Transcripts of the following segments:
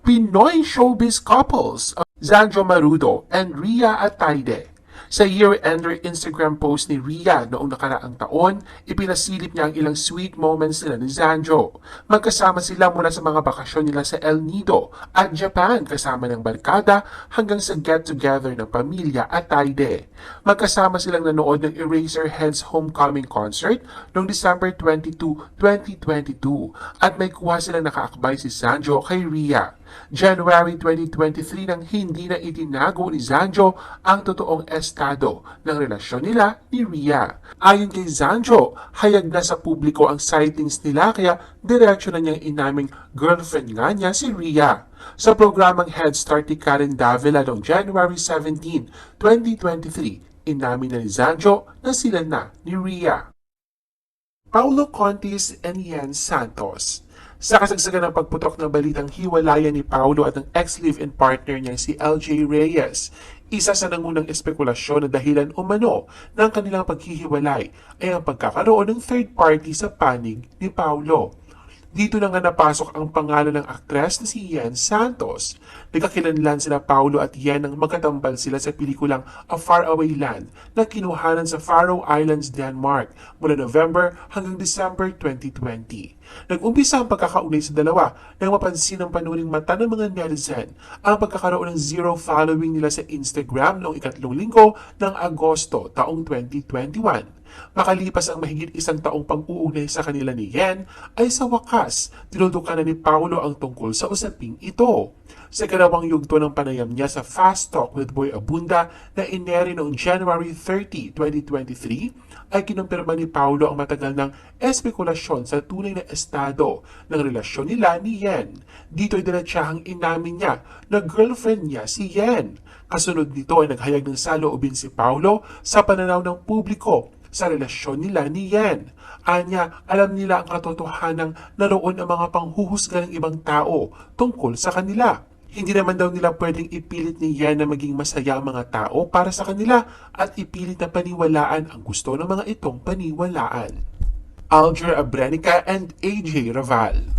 Pinoy showbiz couples, Zanjo Marudo and Ria Ataide. Sa year-ender Instagram post ni Ria noong nakaraang taon, ipinasilip niya ang ilang sweet moments nila ni Zanjo. Magkasama sila mula sa mga bakasyon nila sa El Nido at Japan kasama ng barkada hanggang sa get-together ng pamilya Ataide. Magkasama silang nanood ng Eraserheads Homecoming Concert noong December 22, 2022 at may kuha silang nakaakbay si Zanjo kay Ria. January 2023 nang hindi na itinago ni Zanjo ang totoong estado ng relasyon nila ni Ria. Ayon kay Zanjo, hayag na sa publiko ang sightings nila kaya diretso na niyang inaming girlfriend nga niya si Ria. Sa programang Head Start ni Karen Davila noong January 17, 2023, inamin na ni Zanjo na sila na ni Ria. Paulo Contis and Yen Santos. Sa kasagsagan ng pagputok ng balitang hiwalayan ni Paulo at ng ex-live-in partner niya si LJ Reyes, isa sa nangunang espekulasyon na dahilan umano ng kanilang paghihiwalay ay ang pagkakaroon ng third party sa panig ni Paulo. Dito na nga napasok ang pangalan ng aktres na si Yen Santos. Nagkakilanlan sila Paulo at Yen nang magkatambal sila sa pelikulang A Faraway Land na kinuhanan sa Faroe Islands, Denmark mula November hanggang December 2020. Nag-umpisa ang pagkakaunay sa dalawa nang mapansin ng panuring mata ng mga netizen ang pagkakaroon ng zero following nila sa Instagram noong ikatlong linggo ng Agosto taong 2021. Makalipas ang mahigit isang taong pag-uugnay sa kanila ni Yen, ay sa wakas, tinutukan na ni Paulo ang tungkol sa usaping ito. Sa ikalawang yugto ng panayam niya sa Fast Talk with Boy Abunda na ineri noong January 30, 2023, ay kinumpirma ni Paulo ang matagal ng espekulasyon sa tunay na estado ng relasyon nila ni Yen. Dito ay diretsahang inamin niya na girlfriend niya si Yen. Kasunod nito ay naghayag ng saloobin si Paulo sa pananaw ng publiko sa relasyon nila ni Yen. Anya, alam nila ang katotohanang naroon ang mga panghuhusga ng ibang tao tungkol sa kanila. Hindi naman daw nila pwedeng ipilit ni Yen na maging masaya ang mga tao para sa kanila at ipilit na paniwalaan ang gusto ng mga itong paniwalaan. Alger Abrenica and AJ Raval.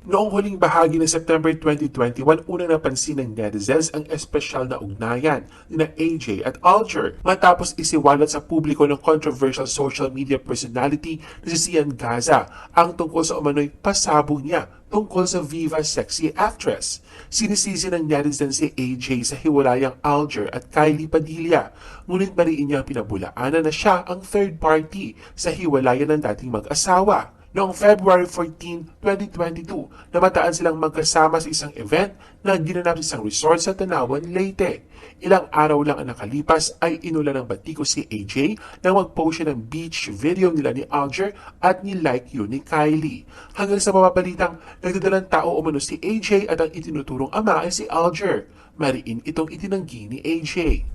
Noong huling bahagi ng September 2021, unang napansin ng netizens ang espesyal na ugnayan ni AJ at Alger matapos isiwalat sa publiko ng controversial social media personality na si Sian Gaza ang tungkol sa umano'y pasabog niya tungkol sa Viva Sexy Actress. Sinisisi ng netizens si AJ sa hiwalayang Alger at Kylie Padilla, ngunit mariin niya pinabulaanan na siya ang third party sa hiwalayan ng dating mag-asawa. Noong February 14, 2022, namataan silang magkasama sa isang event na ginanap sa isang resort sa Tanawan, Leyte. Ilang araw lang ang nakalipas ay inulan ng batiko si AJ nang mag-post siya ng beach video nila ni Alger at ni-like yun ni Kylie. Hanggang sa mapapalitang nagdadalang tao umano si AJ at ang itinuturong ama ay si Alger. Mariin itong itinanggi ni AJ.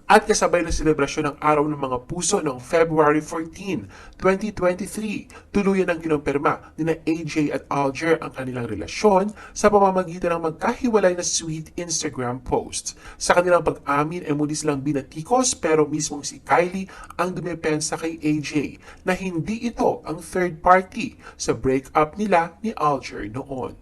At kasabay ng selebrasyon ng Araw ng Mga Puso noong February 14, 2023, tuluyan ang kinumpirma ni AJ at Alger ang kanilang relasyon sa pamamagitan ng magkahiwalay na sweet Instagram posts. Sa kanilang pag-amin ay muli silang binatikos pero mismong si Kylie ang dumepensa kay AJ na hindi ito ang third party sa breakup nila ni Alger noon.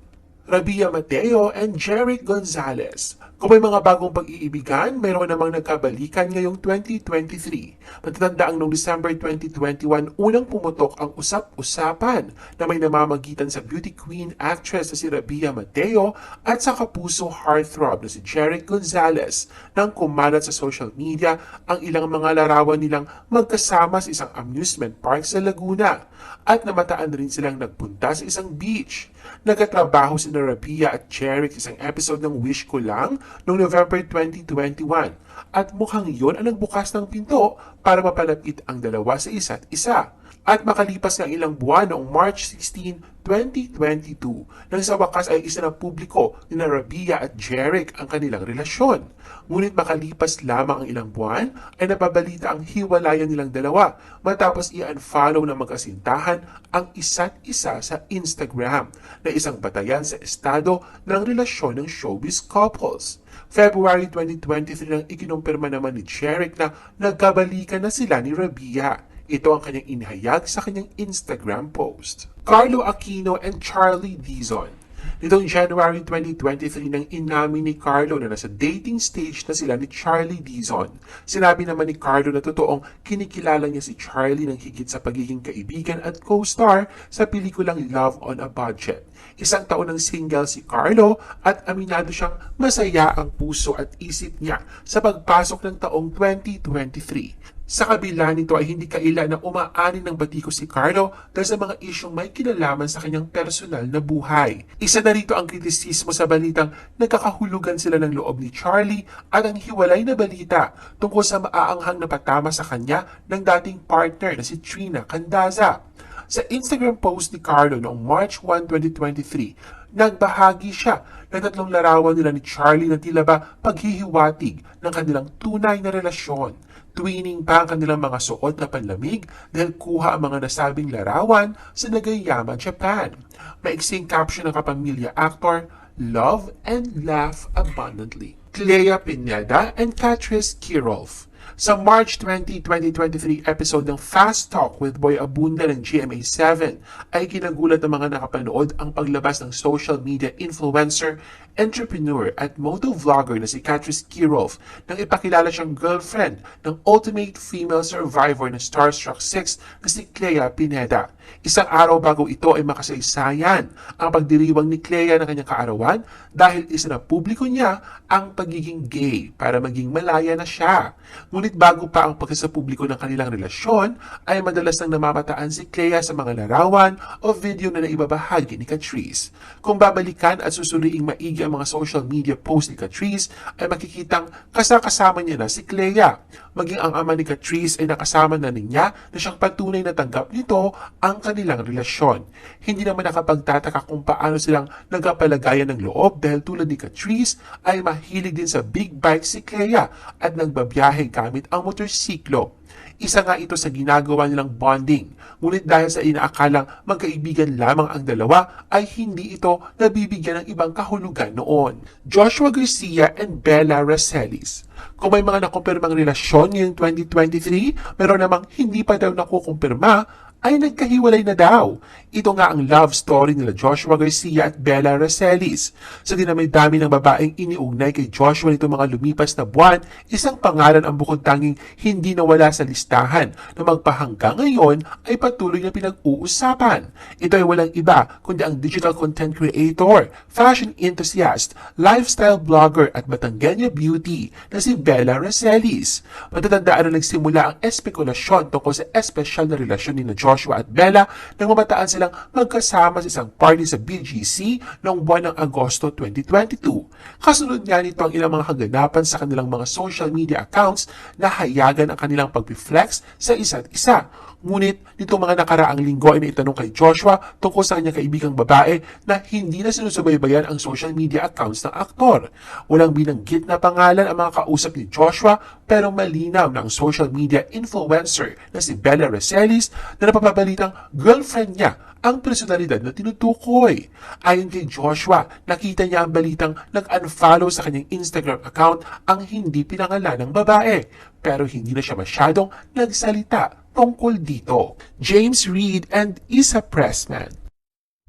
Rabia Mateo and Jeric Gonzalez. Kung may mga bagong pag-iibigan, mayroon namang nagkabalikan ngayong 2023. Matatanda ang noong December 2021, unang pumutok ang usap-usapan na may namamagitan sa beauty queen actress na si Rabia Mateo at sa kapuso heartthrob na si Jeric Gonzalez nang kumalat sa social media ang ilang mga larawan nilang magkasama sa isang amusement park sa Laguna at namataan rin silang nagpunta sa isang beach. Nagkatrabaho si Rabia at Jeric sa isang episode ng Wish Ko Lang noong November 2021 at mukhang yun ang nagbukas ng pinto para mapalapit ang dalawa sa isa't isa. At makalipas ng ilang buwan noong March 16, 2022, nang sa wakas ay isa ng publiko ni Rabia at Jeric ang kanilang relasyon. Ngunit makalipas lamang ang ilang buwan ay napabalita ang hiwalayan nilang dalawa matapos i-unfollow ng mag-asintahan ang isa't isa sa Instagram na isang batayan sa estado ng relasyon ng showbiz couples. February 2023 nang ikinumpirma naman ni Jeric na nagkabalikan na sila ni Rabia. Ito ang kanyang inihayag sa kanyang Instagram post. Carlo Aquino and Charlie Dizon. Nitong January 2023 nang inamin ni Carlo na nasa dating stage na sila ni Charlie Dizon. Sinabi naman ni Carlo na totoong kinikilala niya si Charlie ng higit sa pagiging kaibigan at co-star sa pelikulang Love on a Budget. Isang taon ng single si Carlo at aminado siyang masaya ang puso at isip niya sa pagpasok ng taong 2023. Sa kabila nito ay hindi kaila na umaanin ng batiko si Carlo dahil sa mga isyong may kinalaman sa kanyang personal na buhay. Isa na rito ang kritisismo sa balitang nagkakahulugan sila ng loob ni Charlie at ang hiwalay na balita tungkol sa maaanghang na patama sa kanya ng dating partner na si Trina Candaza. Sa Instagram post ni Carlo noong March 1, 2023, nagbahagi siya ng 3 larawan nila ni Charlie na tila ba paghihiwatig ng kanilang tunay na relasyon. Twinning pa ang kanilang mga suot na panlamig dahil kuha ang mga nasabing larawan sa Nagayama, Japan. Maiksing caption ng kapamilya actor, Love and Laugh Abundantly. Clea Pineda and Catrice Kirolf. Sa March 20, 2023 episode ng Fast Talk with Boy Abunda ng GMA7 ay kinagulat ng mga nakapanood ang paglabas ng social media influencer, entrepreneur at motovlogger na si Catrice Kirolf nang ipakilala siyang girlfriend ng ultimate female survivor ng Starstruck 6 na si Clea Pineda. Isang araw bago ito ay makasaysayan ang pagdiriwang ni Clea ng kanyang kaarawan dahil isa na publiko niya ang pagiging gay para maging malaya na siya. Ngunit bago pa ang pagsasapubliko ng kanilang relasyon, ay madalas nang namamataan si Clea sa mga larawan o video na naibabahagi ni Catrice. Kung babalikan at susuriing maigi ang mga social media post ni Catrice, ay makikitang kasama niya na si Clea. Maging ang ama ni Catrice ay nakasama na niya na siyang patunay na tanggap nito ang kanilang relasyon. Hindi naman nakapagtataka kung paano silang nagkapalagayan ng loob dahil tulad ni Catrice ay mahilig din sa big bike si Clea at nagbabiyahe gamit ang motorsiklo. Isa nga ito sa ginagawa nilang bonding. Ngunit dahil sa inaakalang magkaibigan lamang ang dalawa, ay hindi ito nabibigyan ng ibang kahulugan noon. Joshua Garcia and Bella Rosales. Kung may mga nakumpirmang relasyon ngayong 2023, meron namang hindi pa daw nakukumpirma, ay nagkahiwalay na daw. Ito nga ang love story nila Joshua Garcia at Bella Rosales. Sa dinami-dami ng babaeng iniugnay kay Joshua nito mga lumipas na buwan, isang pangalan ang bukod tanging hindi nawala sa listahan na magpahanggang ngayon ay patuloy na pinag-uusapan. Ito ay walang iba kundi ang digital content creator, fashion enthusiast, lifestyle blogger at Batangueña beauty na si Bella Rosales. Matatandaan na nagsimula ang espekulasyon tungkol sa espesyal na relasyon ni Joshua at Bella nang mamataan silang magkasama sa isang party sa BGC noong buwan ng Agosto 2022. Kasunod nga nito ang ilang mga kaganapan sa kanilang mga social media accounts na hayagan ang kanilang pag-reflex sa isa't isa. Ngunit nitong mga nakaraang linggo ay may itanong kay Joshua tungkol sa kanyang kaibigang babae na hindi na sinusubaybayan ang social media accounts ng aktor. Walang binanggit na pangalan ang mga kausap ni Joshua pero malinaw na ang social media influencer na si Bella Rosales na napapabalitang girlfriend niya ang personalidad na tinutukoy. Ayon kay Joshua, nakita niya ang balitang nag-unfollow sa kanyang Instagram account ang hindi pinangalan ng babae pero hindi na siya masyadong nagsalita tungkol dito. James Reid and Issa Pressman.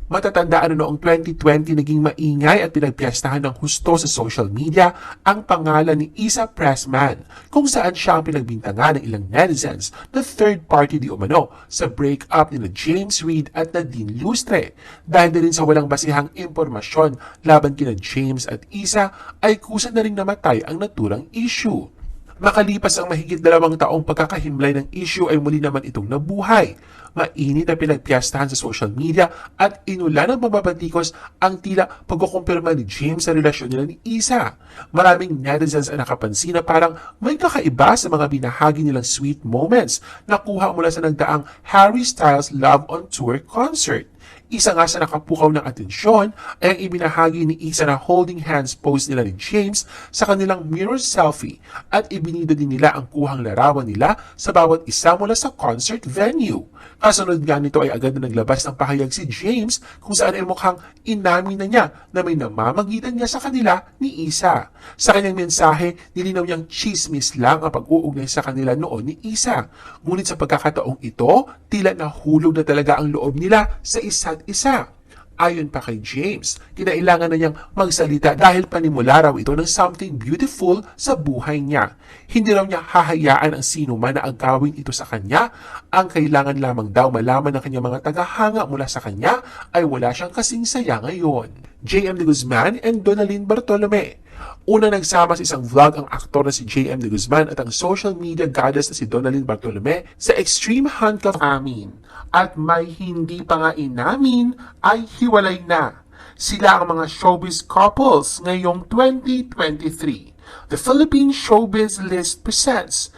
Matatandaan na noong 2020 naging maingay at pinagpiyastahan ng husto sa social media ang pangalan ni Issa Pressman kung saan siya ang pinagbintangan ng ilang netizens na third party di umano sa breakup ni James Reid at Nadine Lustre. Dahil din sa walang basihang impormasyon laban kina James at Issa ay kusa na rin namatay ang naturang issue. Makalipas ang mahigit 2 taong pagkakahimlay ng issue ay muli naman itong nabuhay. Mainit na pinagpiyastahan sa social media at inulan ng mababatikos ang tila pagkukumpirma ni James sa relasyon nila ni Issa. Maraming netizens ang nakapansin na parang may kakaiba sa mga binahagi nilang sweet moments na kuha mula sa nagdaang Harry Styles Love on Tour concert. Isa nga sa nakapukaw ng atensyon ay ang ibinahagi ni Issa na holding hands pose nila ni James sa kanilang mirror selfie at ibinida din nila ang kuhang larawan nila sa bawat isa mula sa concert venue. Kasunod nga nito ay agad na naglabas ng pahayag si James kung saan ay mukhang inamin na niya na may namamagitan niya sa kanila ni Issa. Sa kanyang mensahe, nilinaw niyang chismis lang ang pag-uugnay sa kanila noon ni Issa. Ngunit sa pagkakataong ito, tila nahulog na talaga ang loob nila sa isa't isa. Ayon pa kay James, kinailangan na niyang magsalita dahil panimula raw ito ng something beautiful sa buhay niya. Hindi raw niya hahayaan ang sino man na agawin ito sa kanya. Ang kailangan lamang daw malaman ng kanyang mga tagahanga mula sa kanya ay wala siyang kasing saya ngayon. J.M. de Guzman and Donalyn Bartolome. Una nagsama sa isang vlog ang aktor na si J.M. de Guzman at ang social media goddess na si Donalyn Bartolome sa Extreme Handcuff Amin. At may hindi pa nga inamin ay hiwalay na. Sila ang mga showbiz couples ngayong 2023. The Philippine Showbiz List presents